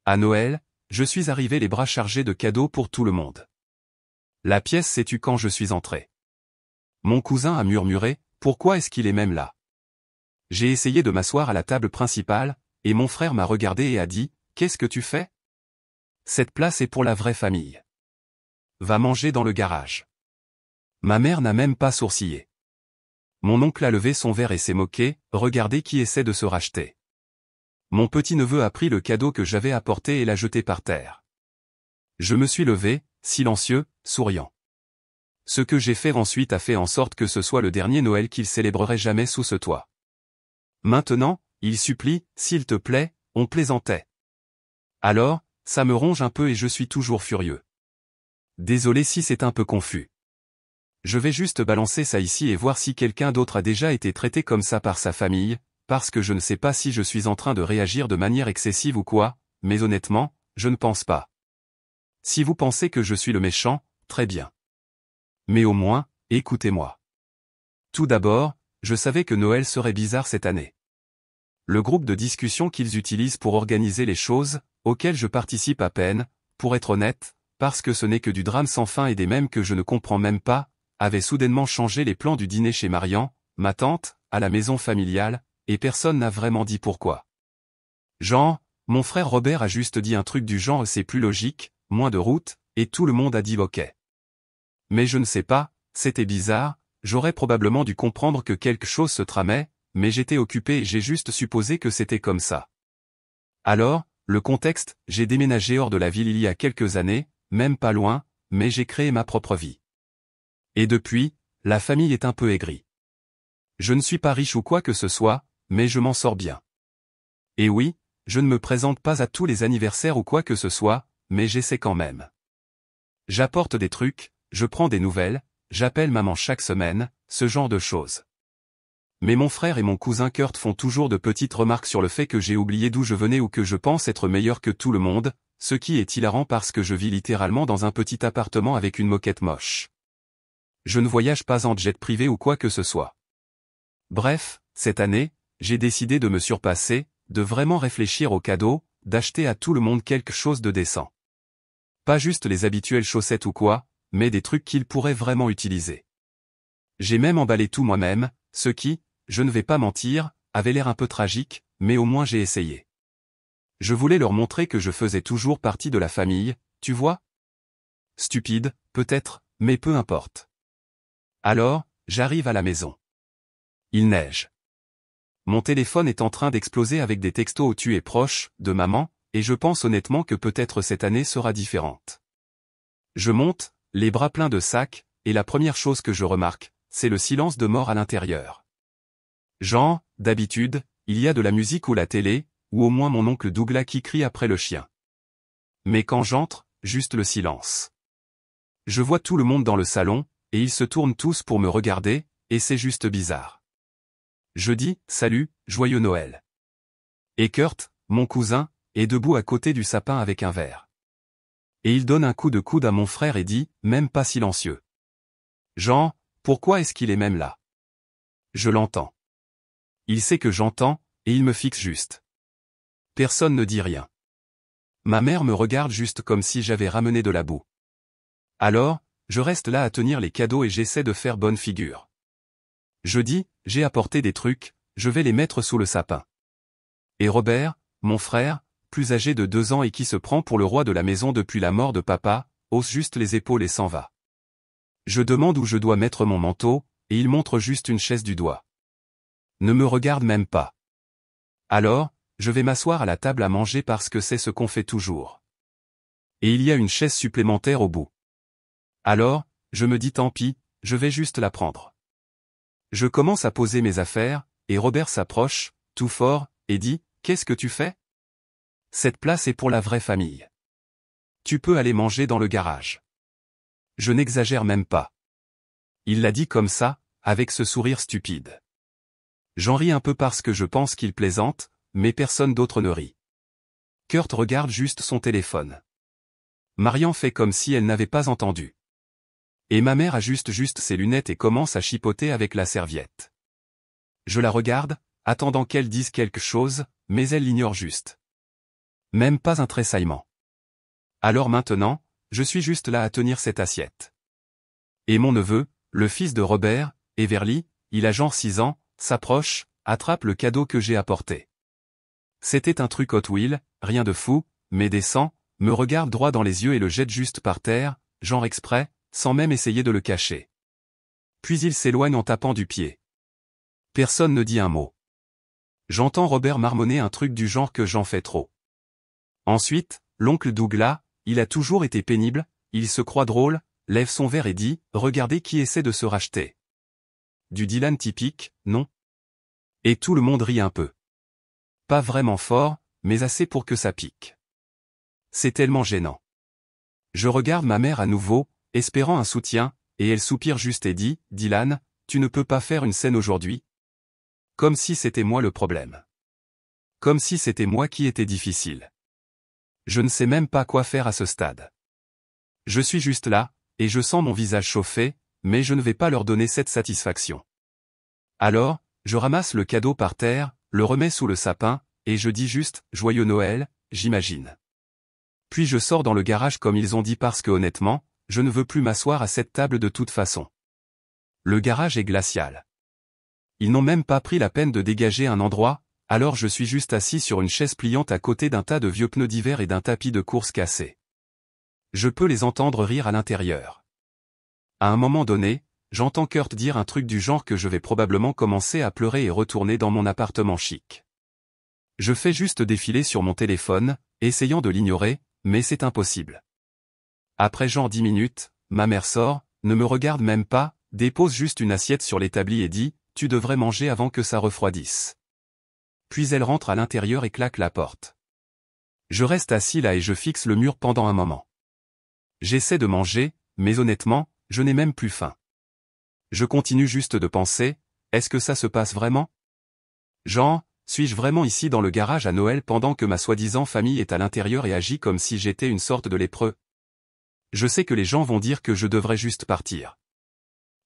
À Noël, je suis arrivé les bras chargés de cadeaux pour tout le monde. La pièce s'est tue quand je suis entré. Mon cousin a murmuré, pourquoi est-ce qu'il est même là? J'ai essayé de m'asseoir à la table principale, et mon frère m'a regardé et a dit, qu'est-ce que tu fais? Cette place est pour la vraie famille. Va manger dans le garage. Ma mère n'a même pas sourcillé. Mon oncle a levé son verre et s'est moqué, regardez qui essaie de se racheter. Mon petit-neveu a pris le cadeau que j'avais apporté et l'a jeté par terre. Je me suis levé, silencieux, souriant. Ce que j'ai fait ensuite a fait en sorte que ce soit le dernier Noël qu'il célébrerait jamais sous ce toit. Maintenant, il supplie, s'il te plaît, on plaisantait. Alors, ça me ronge un peu et je suis toujours furieux. Désolé si c'est un peu confus. Je vais juste balancer ça ici et voir si quelqu'un d'autre a déjà été traité comme ça par sa famille, parce que je ne sais pas si je suis en train de réagir de manière excessive ou quoi, mais honnêtement, je ne pense pas. Si vous pensez que je suis le méchant, très bien. Mais au moins, écoutez-moi. Tout d'abord, je savais que Noël serait bizarre cette année. Le groupe de discussion qu'ils utilisent pour organiser les choses, auquel je participe à peine, pour être honnête, parce que ce n'est que du drame sans fin et des mèmes que je ne comprends même pas, avait soudainement changé les plans du dîner chez Marian, ma tante, à la maison familiale, et personne n'a vraiment dit pourquoi. Genre, mon frère Robert a juste dit un truc du genre c'est plus logique, moins de route, et tout le monde a dit ok. Mais je ne sais pas, c'était bizarre, j'aurais probablement dû comprendre que quelque chose se tramait, mais j'étais occupé et j'ai juste supposé que c'était comme ça. Alors, le contexte, j'ai déménagé hors de la ville il y a quelques années, même pas loin, mais j'ai créé ma propre vie. Et depuis, la famille est un peu aigrie. Je ne suis pas riche ou quoi que ce soit, mais je m'en sors bien. Et oui, je ne me présente pas à tous les anniversaires ou quoi que ce soit, mais j'essaie quand même. J'apporte des trucs, je prends des nouvelles, j'appelle maman chaque semaine, ce genre de choses. Mais mon frère et mon cousin Kurt font toujours de petites remarques sur le fait que j'ai oublié d'où je venais ou que je pense être meilleur que tout le monde, ce qui est hilarant parce que je vis littéralement dans un petit appartement avec une moquette moche. Je ne voyage pas en jet privé ou quoi que ce soit. Bref, cette année, j'ai décidé de me surpasser, de vraiment réfléchir aux cadeaux, d'acheter à tout le monde quelque chose de décent. Pas juste les habituelles chaussettes ou quoi, mais des trucs qu'ils pourraient vraiment utiliser. J'ai même emballé tout moi-même, ce qui, je ne vais pas mentir, avait l'air un peu tragique, mais au moins j'ai essayé. Je voulais leur montrer que je faisais toujours partie de la famille, tu vois? Stupide, peut-être, mais peu importe. Alors, j'arrive à la maison. Il neige. Mon téléphone est en train d'exploser avec des textos au tu es proche, de maman, et je pense honnêtement que peut-être cette année sera différente. Je monte, les bras pleins de sacs, et la première chose que je remarque, c'est le silence de mort à l'intérieur. Genre, d'habitude, il y a de la musique ou la télé, ou au moins mon oncle Douglas qui crie après le chien. Mais quand j'entre, juste le silence. Je vois tout le monde dans le salon, et ils se tournent tous pour me regarder, et c'est juste bizarre. Je dis, salut, joyeux Noël. Et Kurt, mon cousin, est debout à côté du sapin avec un verre. Et il donne un coup de coude à mon frère et dit, même pas silencieux. Jean, pourquoi est-ce qu'il est même là? Je l'entends. Il sait que j'entends, et il me fixe juste. Personne ne dit rien. Ma mère me regarde juste comme si j'avais ramené de la boue. Alors, je reste là à tenir les cadeaux et j'essaie de faire bonne figure. Je dis, j'ai apporté des trucs, je vais les mettre sous le sapin. Et Robert, mon frère, plus âgé de 2 ans et qui se prend pour le roi de la maison depuis la mort de papa, hausse juste les épaules et s'en va. Je demande où je dois mettre mon manteau, et il montre juste une chaise du doigt. Ne me regarde même pas. Alors, je vais m'asseoir à la table à manger parce que c'est ce qu'on fait toujours. Et il y a une chaise supplémentaire au bout. Alors, je me dis tant pis, je vais juste la prendre. Je commence à poser mes affaires, et Robert s'approche, tout fort, et dit, qu'est-ce que tu fais? Cette place est pour la vraie famille. Tu peux aller manger dans le garage. Je n'exagère même pas. Il l'a dit comme ça, avec ce sourire stupide. J'en ris un peu parce que je pense qu'il plaisante, mais personne d'autre ne rit. Kurt regarde juste son téléphone. Marian fait comme si elle n'avait pas entendu. Et ma mère ajuste juste ses lunettes et commence à chipoter avec la serviette. Je la regarde, attendant qu'elle dise quelque chose, mais elle l'ignore juste. Même pas un tressaillement. Alors maintenant, je suis juste là à tenir cette assiette. Et mon neveu, le fils de Robert, Everly, il a genre 6 ans, s'approche, attrape le cadeau que j'ai apporté. C'était un truc Hot Wheels, rien de fou, mais descend, me regarde droit dans les yeux et le jette juste par terre, genre exprès, sans même essayer de le cacher. Puis il s'éloigne en tapant du pied. Personne ne dit un mot. J'entends Robert marmonner un truc du genre que j'en fais trop. Ensuite, l'oncle Douglas, il a toujours été pénible, il se croit drôle, lève son verre et dit « Regardez qui essaie de se racheter ». Du Dylan typique, non? Et tout le monde rit un peu. Pas vraiment fort, mais assez pour que ça pique. C'est tellement gênant. Je regarde ma mère à nouveau, espérant un soutien, et elle soupire juste et dit « Dylan, tu ne peux pas faire une scène aujourd'hui ?» Comme si c'était moi le problème. Comme si c'était moi qui étais difficile. Je ne sais même pas quoi faire à ce stade. Je suis juste là, et je sens mon visage chauffer, mais je ne vais pas leur donner cette satisfaction. Alors, je ramasse le cadeau par terre, le remets sous le sapin, et je dis juste « Joyeux Noël », j'imagine. Puis je sors dans le garage comme ils ont dit parce que honnêtement, je ne veux plus m'asseoir à cette table de toute façon. Le garage est glacial. Ils n'ont même pas pris la peine de dégager un endroit, alors je suis juste assis sur une chaise pliante à côté d'un tas de vieux pneus d'hiver et d'un tapis de course cassé. Je peux les entendre rire à l'intérieur. À un moment donné, j'entends Kurt dire un truc du genre que je vais probablement commencer à pleurer et retourner dans mon appartement chic. Je fais juste défiler sur mon téléphone, essayant de l'ignorer, mais c'est impossible. Après genre 10 minutes, ma mère sort, ne me regarde même pas, dépose juste une assiette sur l'établi et dit « Tu devrais manger avant que ça refroidisse ». Puis elle rentre à l'intérieur et claque la porte. Je reste assis là et je fixe le mur pendant un moment. J'essaie de manger, mais honnêtement, je n'ai même plus faim. Je continue juste de penser, est-ce que ça se passe vraiment? Genre, suis-je vraiment ici dans le garage à Noël pendant que ma soi-disant famille est à l'intérieur et agit comme si j'étais une sorte de lépreux? Je sais que les gens vont dire que je devrais juste partir.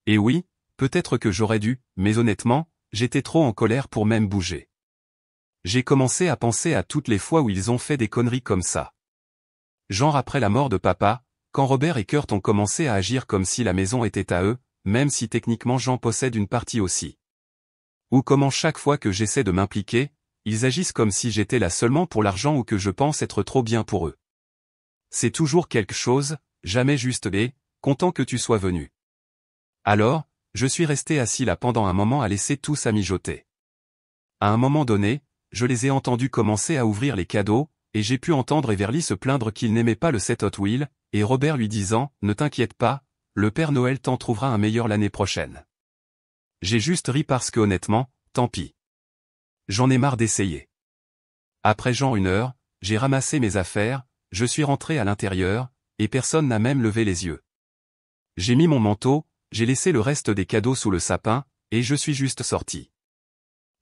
Et oui, peut-être que j'aurais dû, mais honnêtement, j'étais trop en colère pour même bouger. J'ai commencé à penser à toutes les fois où ils ont fait des conneries comme ça. Genre après la mort de papa, quand Robert et Kurt ont commencé à agir comme si la maison était à eux, même si techniquement j'en possède une partie aussi. Ou comment chaque fois que j'essaie de m'impliquer, ils agissent comme si j'étais là seulement pour l'argent ou que je pense être trop bien pour eux. C'est toujours quelque chose, jamais juste content que tu sois venu. Alors, je suis resté assis là pendant un moment à laisser tout ça mijoter. À un moment donné, je les ai entendus commencer à ouvrir les cadeaux, et j'ai pu entendre Everly se plaindre qu'il n'aimait pas le set Hot Wheels, et Robert lui disant « Ne t'inquiète pas, le Père Noël t'en trouvera un meilleur l'année prochaine. » J'ai juste ri parce que honnêtement, tant pis. J'en ai marre d'essayer. Après genre 1 heure, j'ai ramassé mes affaires, je suis rentré à l'intérieur, et personne n'a même levé les yeux. J'ai mis mon manteau, j'ai laissé le reste des cadeaux sous le sapin, et je suis juste sorti.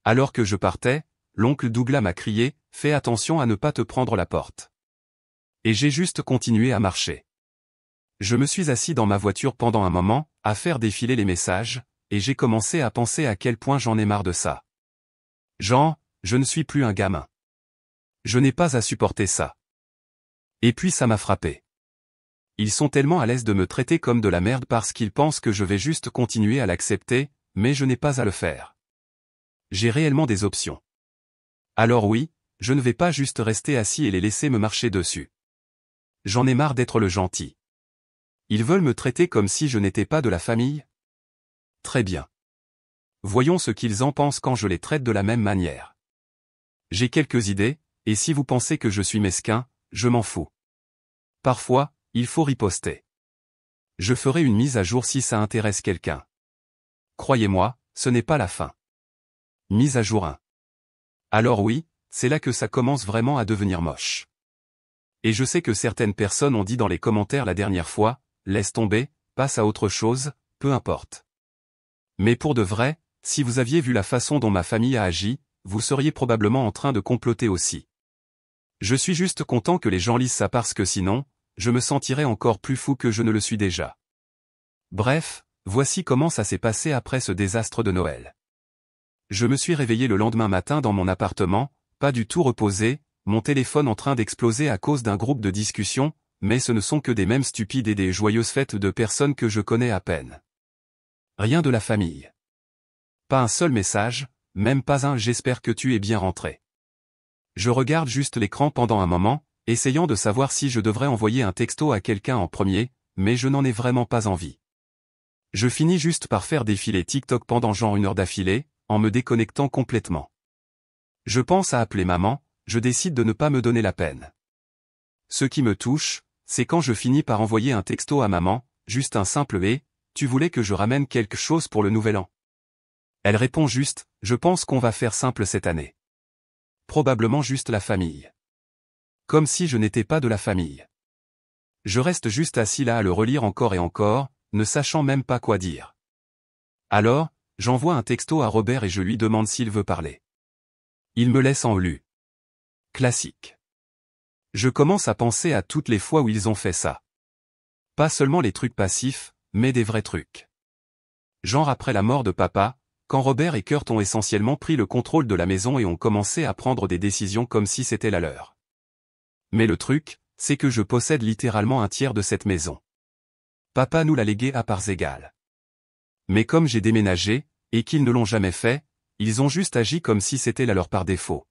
Alors que je partais, l'oncle Douglas m'a crié « Fais attention à ne pas te prendre la porte. » Et j'ai juste continué à marcher. Je me suis assis dans ma voiture pendant un moment, à faire défiler les messages, et j'ai commencé à penser à quel point j'en ai marre de ça. Genre, je ne suis plus un gamin. Je n'ai pas à supporter ça. Et puis ça m'a frappé. Ils sont tellement à l'aise de me traiter comme de la merde parce qu'ils pensent que je vais juste continuer à l'accepter, mais je n'ai pas à le faire. J'ai réellement des options. Alors oui, je ne vais pas juste rester assis et les laisser me marcher dessus. J'en ai marre d'être le gentil. Ils veulent me traiter comme si je n'étais pas de la famille? Très bien. Voyons ce qu'ils en pensent quand je les traite de la même manière. J'ai quelques idées, et si vous pensez que je suis mesquin, je m'en fous. Parfois, il faut riposter. Je ferai une mise à jour si ça intéresse quelqu'un. Croyez-moi, ce n'est pas la fin. Mise à jour 1. Alors oui, c'est là que ça commence vraiment à devenir moche. Et je sais que certaines personnes ont dit dans les commentaires la dernière fois, laisse tomber, passe à autre chose, peu importe. Mais pour de vrai, si vous aviez vu la façon dont ma famille a agi, vous seriez probablement en train de comploter aussi. Je suis juste content que les gens lisent ça parce que sinon, je me sentirais encore plus fou que je ne le suis déjà. Bref, voici comment ça s'est passé après ce désastre de Noël. Je me suis réveillé le lendemain matin dans mon appartement, pas du tout reposé, mon téléphone en train d'exploser à cause d'un groupe de discussion, mais ce ne sont que des mèmes stupides et des joyeuses fêtes de personnes que je connais à peine. Rien de la famille. Pas un seul message, même pas un « j'espère que tu es bien rentré ». Je regarde juste l'écran pendant un moment, essayant de savoir si je devrais envoyer un texto à quelqu'un en premier, mais je n'en ai vraiment pas envie. Je finis juste par faire défiler TikTok pendant genre 1 heure d'affilée, en me déconnectant complètement. Je pense à appeler maman, je décide de ne pas me donner la peine. Ce qui me touche, c'est quand je finis par envoyer un texto à maman, juste un simple « et, tu voulais que je ramène quelque chose pour le nouvel an ?» Elle répond juste « je pense qu'on va faire simple cette année. » Probablement juste la famille. Comme si je n'étais pas de la famille. Je reste juste assis là à le relire encore et encore, ne sachant même pas quoi dire. Alors, j'envoie un texto à Robert et je lui demande s'il veut parler. Il me laisse en lu. Classique. Je commence à penser à toutes les fois où ils ont fait ça. Pas seulement les trucs passifs, mais des vrais trucs. Genre après la mort de papa, quand Robert et Kurt ont essentiellement pris le contrôle de la maison et ont commencé à prendre des décisions comme si c'était la leur. Mais le truc, c'est que je possède littéralement un tiers de cette maison. Papa nous l'a légué à parts égales. Mais comme j'ai déménagé, et qu'ils ne l'ont jamais fait, ils ont juste agi comme si c'était la leur par défaut.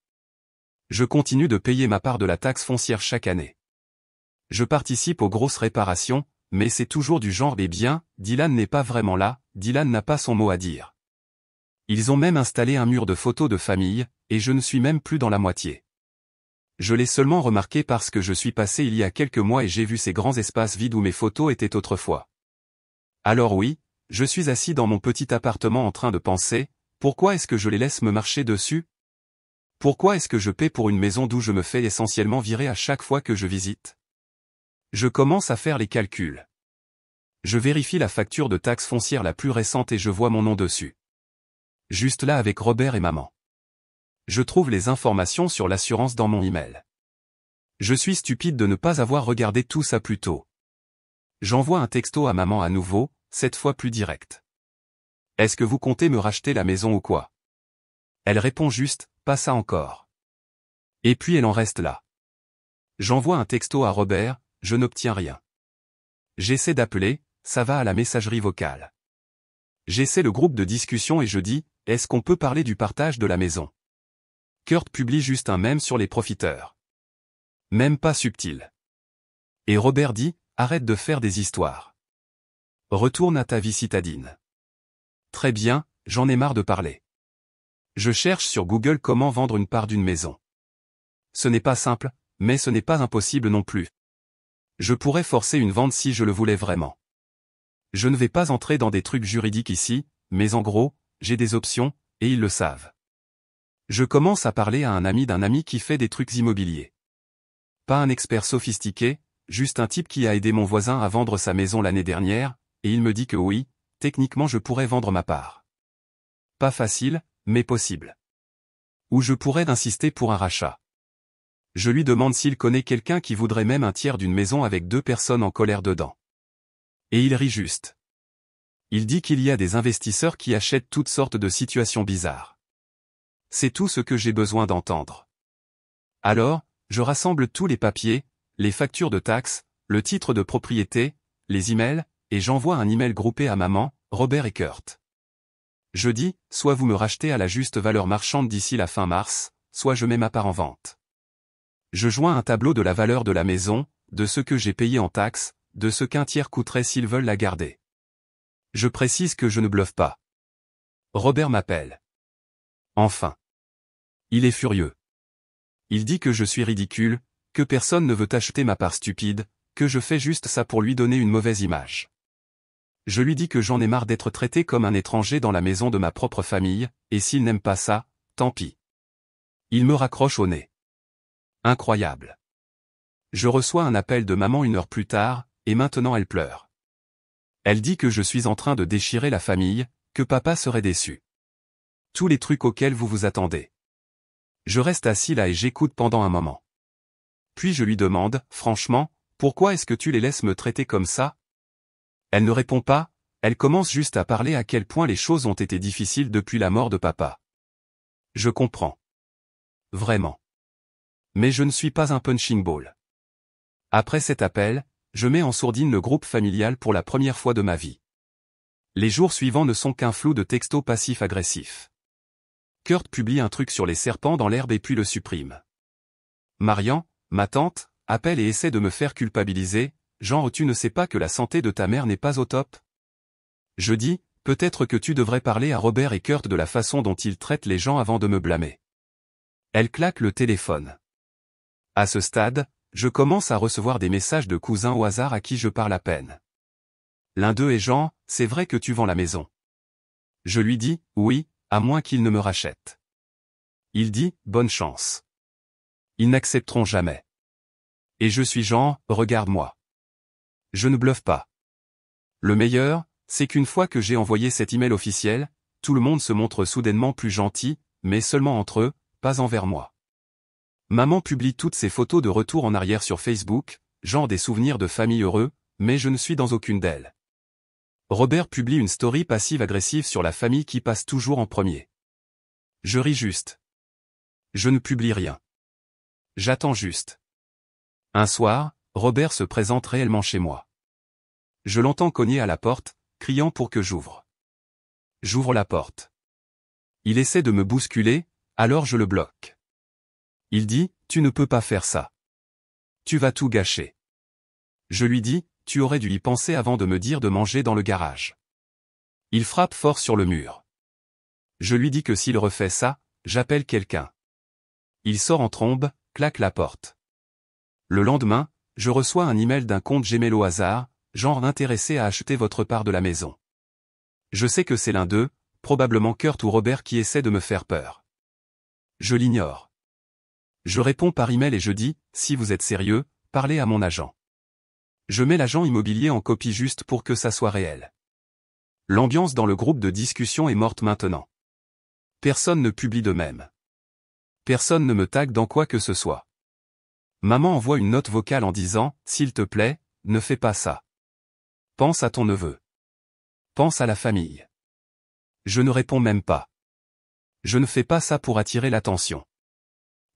Je continue de payer ma part de la taxe foncière chaque année. Je participe aux grosses réparations, mais c'est toujours du genre « eh bien, Dylan n'est pas vraiment là, Dylan n'a pas son mot à dire ». Ils ont même installé un mur de photos de famille, et je ne suis même plus dans la moitié. Je l'ai seulement remarqué parce que je suis passé il y a quelques mois et j'ai vu ces grands espaces vides où mes photos étaient autrefois. Alors oui, je suis assis dans mon petit appartement en train de penser, pourquoi est-ce que je les laisse me marcher dessus? Pourquoi est-ce que je paie pour une maison d'où je me fais essentiellement virer à chaque fois que je visite? Je commence à faire les calculs. Je vérifie la facture de taxe foncière la plus récente et je vois mon nom dessus. Juste là avec Robert et maman. Je trouve les informations sur l'assurance dans mon email. Je suis stupide de ne pas avoir regardé tout ça plus tôt. J'envoie un texto à maman à nouveau, cette fois plus direct. Est-ce que vous comptez me racheter la maison ou quoi? Elle répond juste, pas ça encore. Et puis elle en reste là. J'envoie un texto à Robert, je n'obtiens rien. J'essaie d'appeler, ça va à la messagerie vocale. J'essaie le groupe de discussion et je dis, est-ce qu'on peut parler du partage de la maison? Kurt publie juste un mème sur les profiteurs. Même pas subtil. Et Robert dit, arrête de faire des histoires. Retourne à ta vie citadine. Très bien, j'en ai marre de parler. Je cherche sur Google comment vendre une part d'une maison. Ce n'est pas simple, mais ce n'est pas impossible non plus. Je pourrais forcer une vente si je le voulais vraiment. Je ne vais pas entrer dans des trucs juridiques ici, mais en gros, j'ai des options, et ils le savent. Je commence à parler à un ami d'un ami qui fait des trucs immobiliers. Pas un expert sophistiqué, juste un type qui a aidé mon voisin à vendre sa maison l'année dernière, et il me dit que oui, techniquement je pourrais vendre ma part. Pas facile, mais possible. Ou je pourrais insister pour un rachat. Je lui demande s'il connaît quelqu'un qui voudrait même un tiers d'une maison avec 2 personnes en colère dedans. Et il rit juste. Il dit qu'il y a des investisseurs qui achètent toutes sortes de situations bizarres. C'est tout ce que j'ai besoin d'entendre. Alors, je rassemble tous les papiers, les factures de taxes, le titre de propriété, les emails, et j'envoie un email groupé à maman, Robert et Kurt. Je dis, soit vous me rachetez à la juste valeur marchande d'ici la fin mars, soit je mets ma part en vente. Je joins un tableau de la valeur de la maison, de ce que j'ai payé en taxes, de ce qu'un tiers coûterait s'ils veulent la garder. Je précise que je ne bluffe pas. Robert m'appelle. Enfin. Il est furieux. Il dit que je suis ridicule, que personne ne veut acheter ma part stupide, que je fais juste ça pour lui donner une mauvaise image. Je lui dis que j'en ai marre d'être traité comme un étranger dans la maison de ma propre famille, et s'il n'aime pas ça, tant pis. Il me raccroche au nez. Incroyable. Je reçois un appel de maman 1 heure plus tard, et maintenant elle pleure. Elle dit que je suis en train de déchirer la famille, que papa serait déçu. Tous les trucs auxquels vous vous attendez. Je reste assis là et j'écoute pendant un moment. Puis je lui demande, franchement, pourquoi est-ce que tu les laisses me traiter comme ça? Elle ne répond pas, elle commence juste à parler à quel point les choses ont été difficiles depuis la mort de papa. Je comprends. Vraiment. Mais je ne suis pas un punching ball. Après cet appel, je mets en sourdine le groupe familial pour la première fois de ma vie. Les jours suivants ne sont qu'un flou de textos passifs-agressifs. Kurt publie un truc sur les serpents dans l'herbe et puis le supprime. Marian, ma tante, appelle et essaie de me faire culpabiliser, genre tu ne sais pas que la santé de ta mère n'est pas au top? Je dis, peut-être que tu devrais parler à Robert et Kurt de la façon dont ils traitent les gens avant de me blâmer. Elle claque le téléphone. À ce stade, je commence à recevoir des messages de cousins au hasard à qui je parle à peine. L'un d'eux est Jean, c'est vrai que tu vends la maison. Je lui dis, oui, à moins qu'ils ne me rachètent. Il dit, bonne chance. Ils n'accepteront jamais. Et je suis Jean, regarde-moi. Je ne bluffe pas. Le meilleur, c'est qu'une fois que j'ai envoyé cet email officiel, tout le monde se montre soudainement plus gentil, mais seulement entre eux, pas envers moi. Maman publie toutes ses photos de retour en arrière sur Facebook, genre des souvenirs de famille heureux, mais je ne suis dans aucune d'elles. Robert publie une story passive-agressive sur la famille qui passe toujours en premier. Je ris juste. Je ne publie rien. J'attends juste. Un soir, Robert se présente réellement chez moi. Je l'entends cogner à la porte, criant pour que j'ouvre. J'ouvre la porte. Il essaie de me bousculer, alors je le bloque. Il dit, tu ne peux pas faire ça. Tu vas tout gâcher. Je lui dis, tu aurais dû y penser avant de me dire de manger dans le garage. Il frappe fort sur le mur. Je lui dis que s'il refait ça, j'appelle quelqu'un. Il sort en trombe, claque la porte. Le lendemain, je reçois un email d'un compte Gmail au hasard, genre intéressé à acheter votre part de la maison. Je sais que c'est l'un d'eux, probablement Kurt ou Robert qui essaie de me faire peur. Je l'ignore. Je réponds par email et je dis, si vous êtes sérieux, parlez à mon agent. Je mets l'agent immobilier en copie juste pour que ça soit réel. L'ambiance dans le groupe de discussion est morte maintenant. Personne ne publie de même. Personne ne me tague dans quoi que ce soit. Maman envoie une note vocale en disant, s'il te plaît, ne fais pas ça. Pense à ton neveu. Pense à la famille. Je ne réponds même pas. Je ne fais pas ça pour attirer l'attention.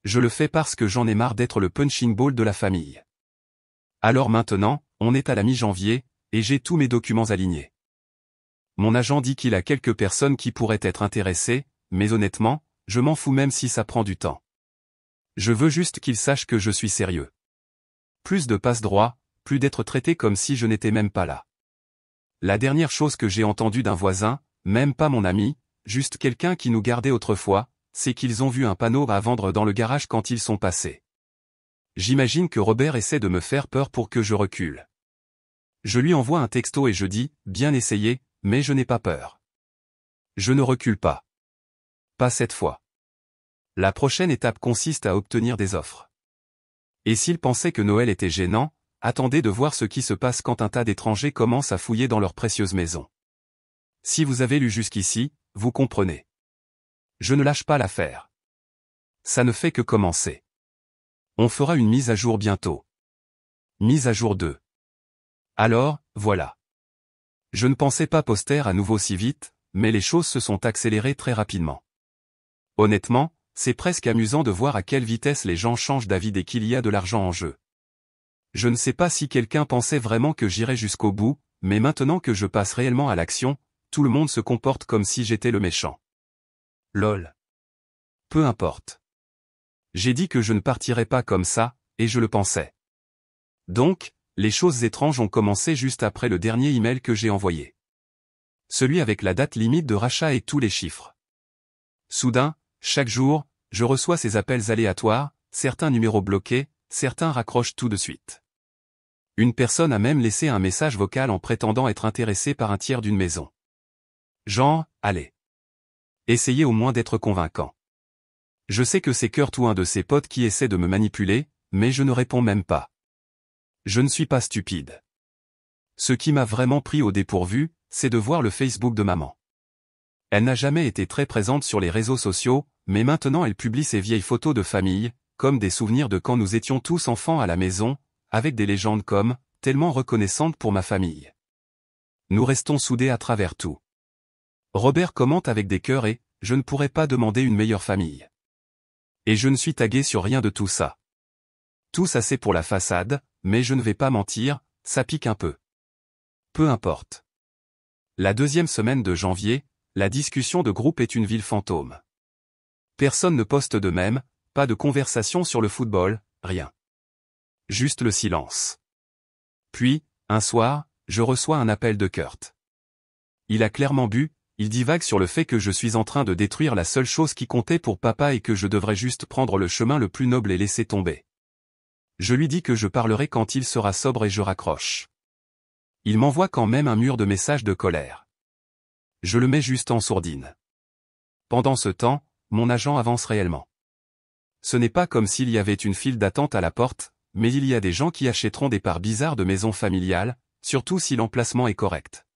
Je le fais parce que j'en ai marre d'être le punching ball de la famille. Alors maintenant, on est à la mi-janvier, et j'ai tous mes documents alignés. Mon agent dit qu'il a quelques personnes qui pourraient être intéressées, mais honnêtement, je m'en fous même si ça prend du temps. Je veux juste qu'il sache que je suis sérieux. Plus de passe-droit, plus d'être traité comme si je n'étais même pas là. La dernière chose que j'ai entendue d'un voisin, même pas mon ami, juste quelqu'un qui nous gardait autrefois, c'est qu'ils ont vu un panneau à vendre dans le garage quand ils sont passés. J'imagine que Robert essaie de me faire peur pour que je recule. Je lui envoie un texto et je dis, bien essayé, mais je n'ai pas peur. Je ne recule pas. Pas cette fois. La prochaine étape consiste à obtenir des offres. Et s'il pensait que Noël était gênant, attendez de voir ce qui se passe quand un tas d'étrangers commencent à fouiller dans leur précieuse maison. Si vous avez lu jusqu'ici, vous comprenez. Je ne lâche pas l'affaire. Ça ne fait que commencer. On fera une mise à jour bientôt. Mise à jour 2. Alors, voilà. Je ne pensais pas poster à nouveau si vite, mais les choses se sont accélérées très rapidement. Honnêtement, c'est presque amusant de voir à quelle vitesse les gens changent d'avis dès qu'il y a de l'argent en jeu. Je ne sais pas si quelqu'un pensait vraiment que j'irais jusqu'au bout, mais maintenant que je passe réellement à l'action, tout le monde se comporte comme si j'étais le méchant. Lol. Peu importe. J'ai dit que je ne partirais pas comme ça, et je le pensais. Donc, les choses étranges ont commencé juste après le dernier email que j'ai envoyé. Celui avec la date limite de rachat et tous les chiffres. Soudain, chaque jour, je reçois ces appels aléatoires, certains numéros bloqués, certains raccrochent tout de suite. Une personne a même laissé un message vocal en prétendant être intéressée par un tiers d'une maison. Genre, allez. Essayez au moins d'être convaincant. Je sais que c'est Kurt ou un de ses potes qui essaie de me manipuler, mais je ne réponds même pas. Je ne suis pas stupide. Ce qui m'a vraiment pris au dépourvu, c'est de voir le Facebook de maman. Elle n'a jamais été très présente sur les réseaux sociaux, mais maintenant elle publie ses vieilles photos de famille, comme des souvenirs de quand nous étions tous enfants à la maison, avec des légendes comme « tellement reconnaissante pour ma famille ». Nous restons soudés à travers tout. Robert commente avec des cœurs et « je ne pourrais pas demander une meilleure famille ». Et je ne suis tagué sur rien de tout ça. Tout ça c'est pour la façade, mais je ne vais pas mentir, ça pique un peu. Peu importe. La deuxième semaine de janvier, la discussion de groupe est une ville fantôme. Personne ne poste de même, pas de conversation sur le football, rien. Juste le silence. Puis, un soir, je reçois un appel de Kurt. Il a clairement bu, il divague sur le fait que je suis en train de détruire la seule chose qui comptait pour papa et que je devrais juste prendre le chemin le plus noble et laisser tomber. Je lui dis que je parlerai quand il sera sobre et je raccroche. Il m'envoie quand même un mur de messages de colère. Je le mets juste en sourdine. Pendant ce temps, mon agent avance réellement. Ce n'est pas comme s'il y avait une file d'attente à la porte, mais il y a des gens qui achèteront des parts bizarres de maisons familiales, surtout si l'emplacement est correct.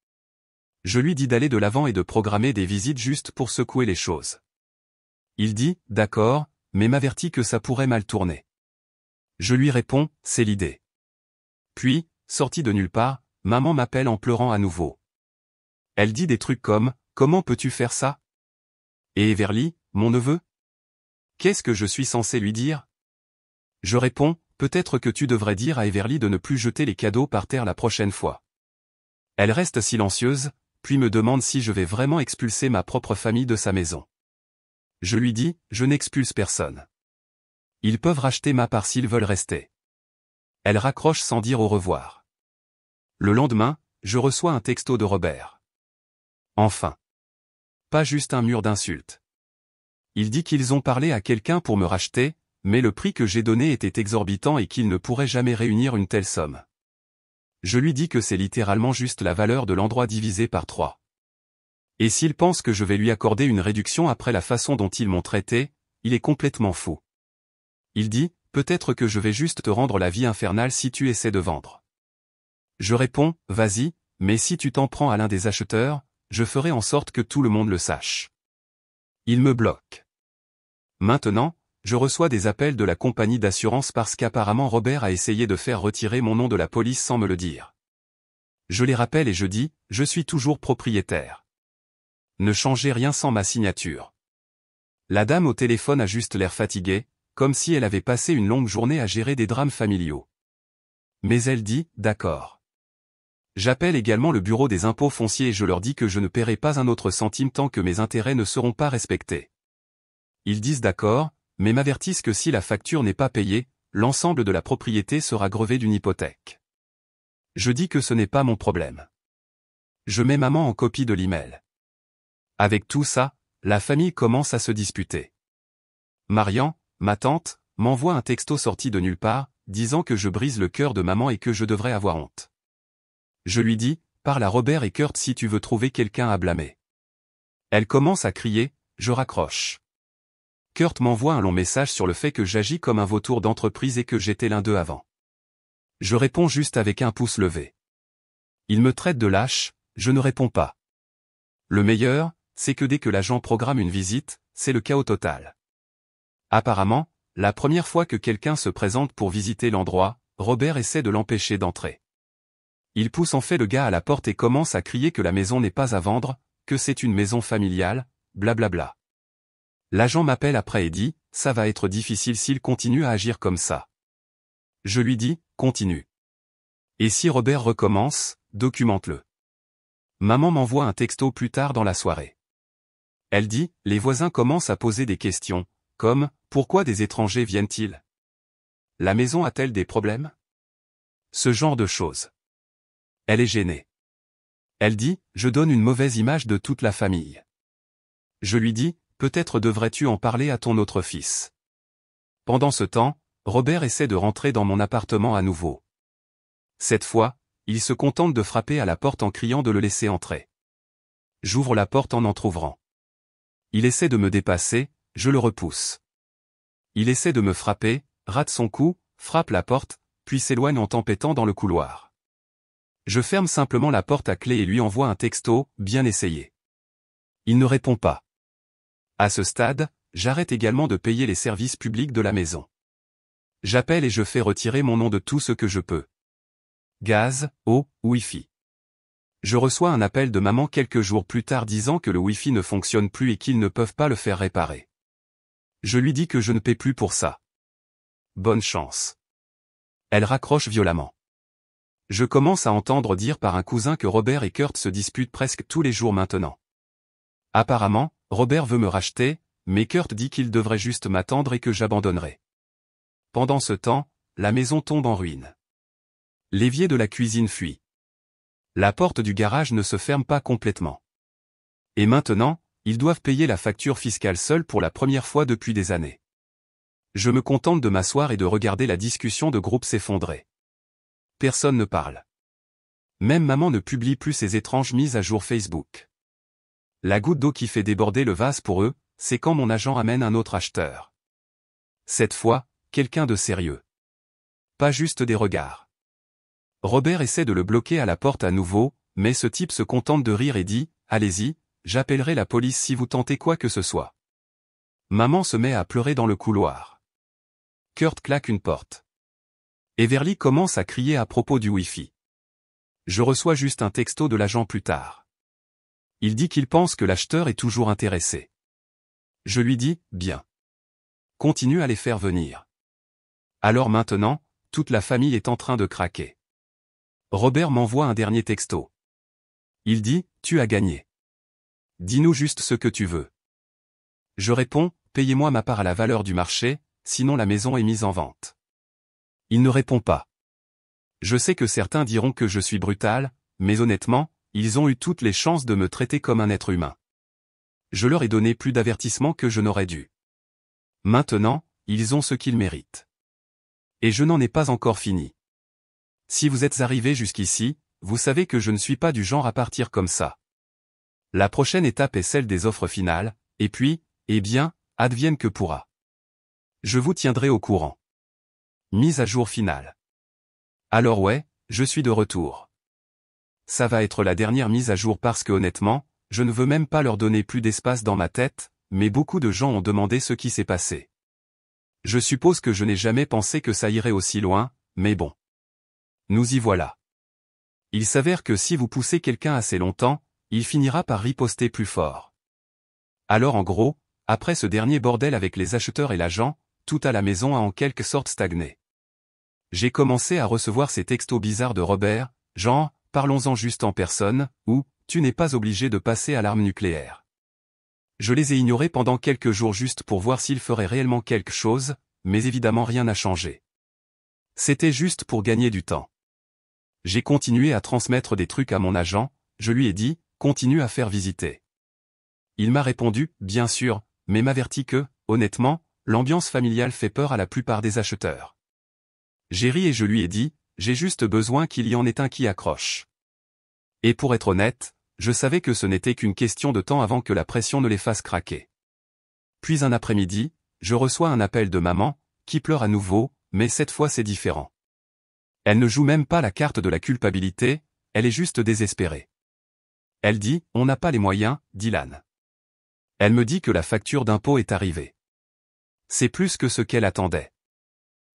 Je lui dis d'aller de l'avant et de programmer des visites juste pour secouer les choses. Il dit, d'accord, mais m'avertit que ça pourrait mal tourner. Je lui réponds, c'est l'idée. Puis, sorti de nulle part, maman m'appelle en pleurant à nouveau. Elle dit des trucs comme, comment peux-tu faire ça? Et Everly, mon neveu? Qu'est-ce que je suis censé lui dire? Je réponds, peut-être que tu devrais dire à Everly de ne plus jeter les cadeaux par terre la prochaine fois. Elle reste silencieuse, puis me demande si je vais vraiment expulser ma propre famille de sa maison. Je lui dis, je n'expulse personne. Ils peuvent racheter ma part s'ils veulent rester. Elle raccroche sans dire au revoir. Le lendemain, je reçois un texto de Robert. Enfin. Pas juste un mur d'insultes. Il dit qu'ils ont parlé à quelqu'un pour me racheter, mais le prix que j'ai donné était exorbitant et qu'ils ne pourraient jamais réunir une telle somme. Je lui dis que c'est littéralement juste la valeur de l'endroit divisé par 3. Et s'il pense que je vais lui accorder une réduction après la façon dont ils m'ont traité, il est complètement fou. Il dit, peut-être que je vais juste te rendre la vie infernale si tu essaies de vendre. Je réponds, vas-y, mais si tu t'en prends à l'un des acheteurs, je ferai en sorte que tout le monde le sache. Il me bloque. Maintenant, je reçois des appels de la compagnie d'assurance parce qu'apparemment Robert a essayé de faire retirer mon nom de la police sans me le dire. Je les rappelle et je dis, je suis toujours propriétaire. Ne changez rien sans ma signature. La dame au téléphone a juste l'air fatiguée, comme si elle avait passé une longue journée à gérer des drames familiaux. Mais elle dit, d'accord. J'appelle également le bureau des impôts fonciers et je leur dis que je ne paierai pas un autre centime tant que mes intérêts ne seront pas respectés. Ils disent d'accord, mais m'avertissent que si la facture n'est pas payée, l'ensemble de la propriété sera grevé d'une hypothèque. Je dis que ce n'est pas mon problème. Je mets maman en copie de l'email. Avec tout ça, la famille commence à se disputer. Marian, ma tante, m'envoie un texto sorti de nulle part, disant que je brise le cœur de maman et que je devrais avoir honte. Je lui dis, parle à Robert et Kurt si tu veux trouver quelqu'un à blâmer. Elle commence à crier, je raccroche. Kurt m'envoie un long message sur le fait que j'agis comme un vautour d'entreprise et que j'étais l'un d'eux avant. Je réponds juste avec un pouce levé. Il me traite de lâche, je ne réponds pas. Le meilleur, c'est que dès que l'agent programme une visite, c'est le chaos total. Apparemment, la première fois que quelqu'un se présente pour visiter l'endroit, Robert essaie de l'empêcher d'entrer. Il pousse en fait le gars à la porte et commence à crier que la maison n'est pas à vendre, que c'est une maison familiale, blablabla. L'agent m'appelle après et dit, ça va être difficile s'il continue à agir comme ça. Je lui dis, continue. Et si Robert recommence, documente-le. Maman m'envoie un texto plus tard dans la soirée. Elle dit, les voisins commencent à poser des questions, comme, pourquoi des étrangers viennent-ils? La maison a-t-elle des problèmes? Ce genre de choses. Elle est gênée. Elle dit, je donne une mauvaise image de toute la famille. Je lui dis, peut-être devrais-tu en parler à ton autre fils. Pendant ce temps, Robert essaie de rentrer dans mon appartement à nouveau. Cette fois, il se contente de frapper à la porte en criant de le laisser entrer. J'ouvre la porte en entr'ouvrant. Il essaie de me dépasser, je le repousse. Il essaie de me frapper, rate son coup, frappe la porte, puis s'éloigne en tempêtant dans le couloir. Je ferme simplement la porte à clé et lui envoie un texto, bien essayé. Il ne répond pas. À ce stade, j'arrête également de payer les services publics de la maison. J'appelle et je fais retirer mon nom de tout ce que je peux. Gaz, eau, Wi-Fi. Je reçois un appel de maman quelques jours plus tard disant que le Wi-Fi ne fonctionne plus et qu'ils ne peuvent pas le faire réparer. Je lui dis que je ne paie plus pour ça. Bonne chance. Elle raccroche violemment. Je commence à entendre dire par un cousin que Robert et Kurt se disputent presque tous les jours maintenant. Apparemment, Robert veut me racheter, mais Kurt dit qu'il devrait juste m'attendre et que j'abandonnerai. Pendant ce temps, la maison tombe en ruine. L'évier de la cuisine fuit. La porte du garage ne se ferme pas complètement. Et maintenant, ils doivent payer la facture fiscale seuls pour la première fois depuis des années. Je me contente de m'asseoir et de regarder la discussion de groupe s'effondrer. Personne ne parle. Même maman ne publie plus ses étranges mises à jour Facebook. La goutte d'eau qui fait déborder le vase pour eux, c'est quand mon agent amène un autre acheteur. Cette fois, quelqu'un de sérieux. Pas juste des regards. Robert essaie de le bloquer à la porte à nouveau, mais ce type se contente de rire et dit « Allez-y, j'appellerai la police si vous tentez quoi que ce soit. » Maman se met à pleurer dans le couloir. Kurt claque une porte. Everly commence à crier à propos du Wi-Fi. Je reçois juste un texto de l'agent plus tard. Il dit qu'il pense que l'acheteur est toujours intéressé. Je lui dis « Bien. Continue à les faire venir. » Alors maintenant, toute la famille est en train de craquer. Robert m'envoie un dernier texto. Il dit « Tu as gagné. Dis-nous juste ce que tu veux. » Je réponds « Payez-moi ma part à la valeur du marché, sinon la maison est mise en vente. » Il ne répond pas. Je sais que certains diront que je suis brutal, mais honnêtement, ils ont eu toutes les chances de me traiter comme un être humain. Je leur ai donné plus d'avertissements que je n'aurais dû. Maintenant, ils ont ce qu'ils méritent. Et je n'en ai pas encore fini. Si vous êtes arrivé jusqu'ici, vous savez que je ne suis pas du genre à partir comme ça. La prochaine étape est celle des offres finales, et puis, eh bien, advienne que pourra. Je vous tiendrai au courant. Mise à jour finale. Alors ouais, je suis de retour. Ça va être la dernière mise à jour parce que honnêtement, je ne veux même pas leur donner plus d'espace dans ma tête, mais beaucoup de gens ont demandé ce qui s'est passé. Je suppose que je n'ai jamais pensé que ça irait aussi loin, mais bon. Nous y voilà. Il s'avère que si vous poussez quelqu'un assez longtemps, il finira par riposter plus fort. Alors en gros, après ce dernier bordel avec les acheteurs et l'agent, tout à la maison a en quelque sorte stagné. J'ai commencé à recevoir ces textos bizarres de Robert, genre, parlons-en juste en personne, ou, tu n'es pas obligé de passer à l'arme nucléaire. Je les ai ignorés pendant quelques jours juste pour voir s'ils feraient réellement quelque chose, mais évidemment rien n'a changé. C'était juste pour gagner du temps. J'ai continué à transmettre des trucs à mon agent, je lui ai dit, continue à faire visiter. Il m'a répondu, bien sûr, mais m'avertit que, honnêtement, l'ambiance familiale fait peur à la plupart des acheteurs. J'ai ri et je lui ai dit, j'ai juste besoin qu'il y en ait un qui accroche. Et pour être honnête, je savais que ce n'était qu'une question de temps avant que la pression ne les fasse craquer. Puis un après-midi, je reçois un appel de maman, qui pleure à nouveau, mais cette fois c'est différent. Elle ne joue même pas la carte de la culpabilité, elle est juste désespérée. Elle dit, on n'a pas les moyens, Dylan. Elle me dit que la facture d'impôt est arrivée. C'est plus que ce qu'elle attendait.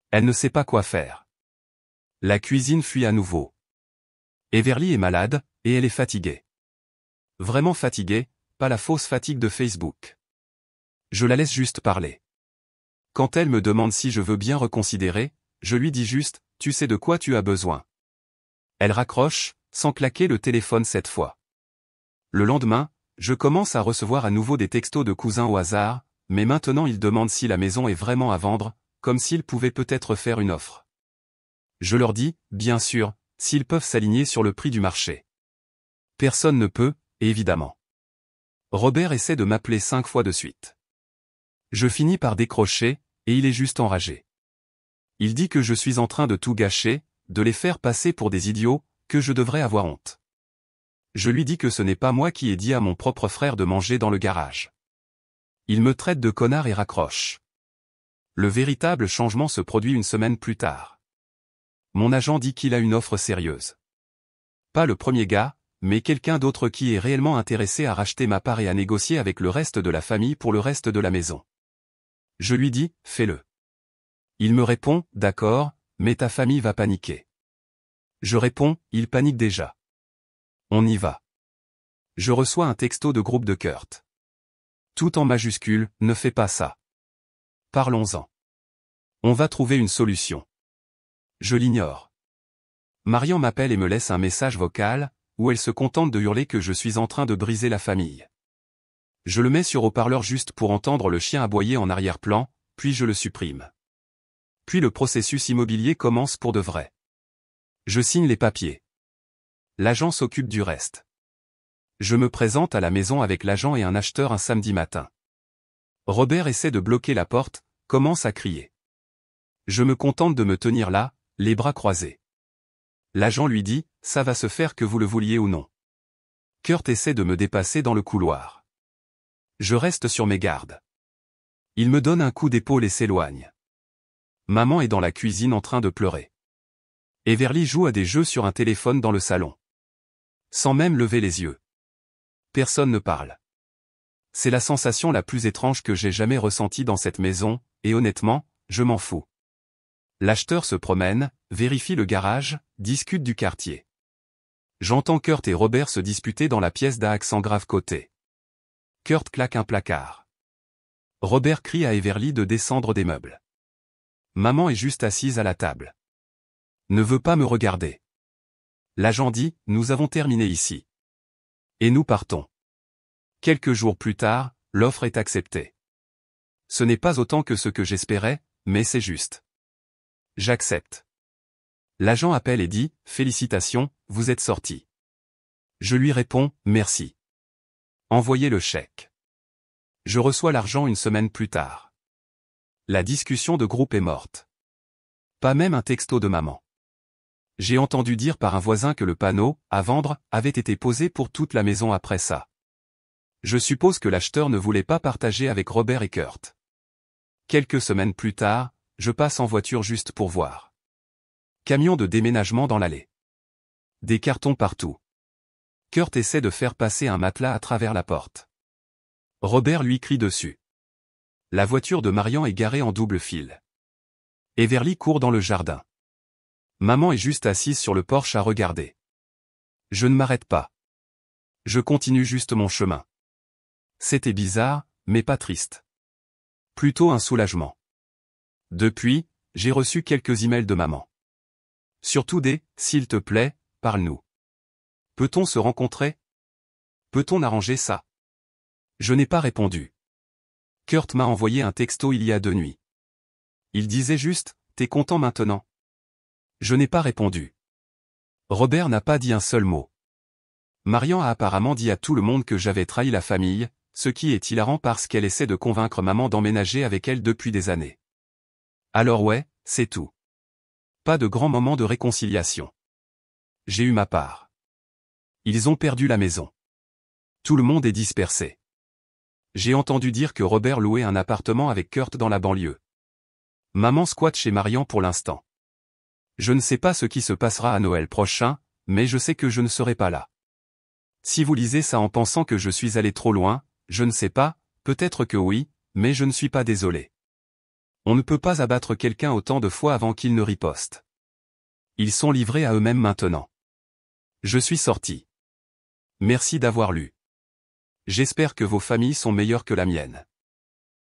Elle ne sait pas quoi faire. La cuisine fuit à nouveau. Everly est malade, et elle est fatiguée. Vraiment fatiguée, pas la fausse fatigue de Facebook. Je la laisse juste parler. Quand elle me demande si je veux bien reconsidérer, je lui dis juste, tu sais de quoi tu as besoin. Elle raccroche, sans claquer le téléphone cette fois. Le lendemain, je commence à recevoir à nouveau des textos de cousins au hasard, mais maintenant ils demandent si la maison est vraiment à vendre, comme s'ils pouvaient peut-être faire une offre. Je leur dis, bien sûr, s'ils peuvent s'aligner sur le prix du marché. Personne ne peut, évidemment. Robert essaie de m'appeler 5 fois de suite. Je finis par décrocher, et il est juste enragé. Il dit que je suis en train de tout gâcher, de les faire passer pour des idiots, que je devrais avoir honte. Je lui dis que ce n'est pas moi qui ai dit à mon propre frère de manger dans le garage. Il me traite de connard et raccroche. Le véritable changement se produit une semaine plus tard. Mon agent dit qu'il a une offre sérieuse. Pas le premier gars, mais quelqu'un d'autre qui est réellement intéressé à racheter ma part et à négocier avec le reste de la famille pour le reste de la maison. Je lui dis, fais-le. Il me répond, d'accord, mais ta famille va paniquer. Je réponds, il panique déjà. On y va. Je reçois un texto de groupe de Kurt. Tout en majuscule, ne fais pas ça. Parlons-en. On va trouver une solution. Je l'ignore. Marian m'appelle et me laisse un message vocal, où elle se contente de hurler que je suis en train de briser la famille. Je le mets sur haut-parleur juste pour entendre le chien aboyer en arrière-plan, puis je le supprime. Puis le processus immobilier commence pour de vrai. Je signe les papiers. L'agent s'occupe du reste. Je me présente à la maison avec l'agent et un acheteur un samedi matin. Robert essaie de bloquer la porte, commence à crier. Je me contente de me tenir là, les bras croisés. L'agent lui dit, ça va se faire que vous le vouliez ou non. Kurt essaie de me dépasser dans le couloir. Je reste sur mes gardes. Il me donne un coup d'épaule et s'éloigne. Maman est dans la cuisine en train de pleurer. Everly joue à des jeux sur un téléphone dans le salon. Sans même lever les yeux. Personne ne parle. C'est la sensation la plus étrange que j'ai jamais ressentie dans cette maison, et honnêtement, je m'en fous. L'acheteur se promène, vérifie le garage, discute du quartier. J'entends Kurt et Robert se disputer dans la pièce d'à accent grave côté. Kurt claque un placard. Robert crie à Everly de descendre des meubles. Maman est juste assise à la table. Ne veut pas me regarder. L'agent dit, nous avons terminé ici. Et nous partons. Quelques jours plus tard, l'offre est acceptée. Ce n'est pas autant que ce que j'espérais, mais c'est juste. J'accepte. L'agent appelle et dit, félicitations, vous êtes sorti. Je lui réponds, merci. Envoyez le chèque. Je reçois l'argent une semaine plus tard. La discussion de groupe est morte. Pas même un texto de maman. J'ai entendu dire par un voisin que le panneau « à vendre » avait été posé pour toute la maison après ça. Je suppose que l'acheteur ne voulait pas partager avec Robert et Kurt. Quelques semaines plus tard, je passe en voiture juste pour voir. Camion de déménagement dans l'allée. Des cartons partout. Kurt essaie de faire passer un matelas à travers la porte. Robert lui crie dessus. La voiture de Marian est garée en double fil. Everly court dans le jardin. Maman est juste assise sur le porche à regarder. Je ne m'arrête pas. Je continue juste mon chemin. C'était bizarre, mais pas triste. Plutôt un soulagement. Depuis, j'ai reçu quelques emails de maman. Surtout des « s'il te plaît, parle-nous ». Peut-on se rencontrer? Peut-on arranger ça? Je n'ai pas répondu. Kurt m'a envoyé un texto il y a 2 nuits. Il disait juste « t'es content maintenant ?» Je n'ai pas répondu. Robert n'a pas dit un seul mot. Marian a apparemment dit à tout le monde que j'avais trahi la famille, ce qui est hilarant parce qu'elle essaie de convaincre maman d'emménager avec elle depuis des années. Alors ouais, c'est tout. Pas de grand moment de réconciliation. J'ai eu ma part. Ils ont perdu la maison. Tout le monde est dispersé. J'ai entendu dire que Robert louait un appartement avec Kurt dans la banlieue. Maman squatte chez Marian pour l'instant. Je ne sais pas ce qui se passera à Noël prochain, mais je sais que je ne serai pas là. Si vous lisez ça en pensant que je suis allé trop loin, je ne sais pas, peut-être que oui, mais je ne suis pas désolé. On ne peut pas abattre quelqu'un autant de fois avant qu'il ne riposte. Ils sont livrés à eux-mêmes maintenant. Je suis sorti. Merci d'avoir lu. J'espère que vos familles sont meilleures que la mienne.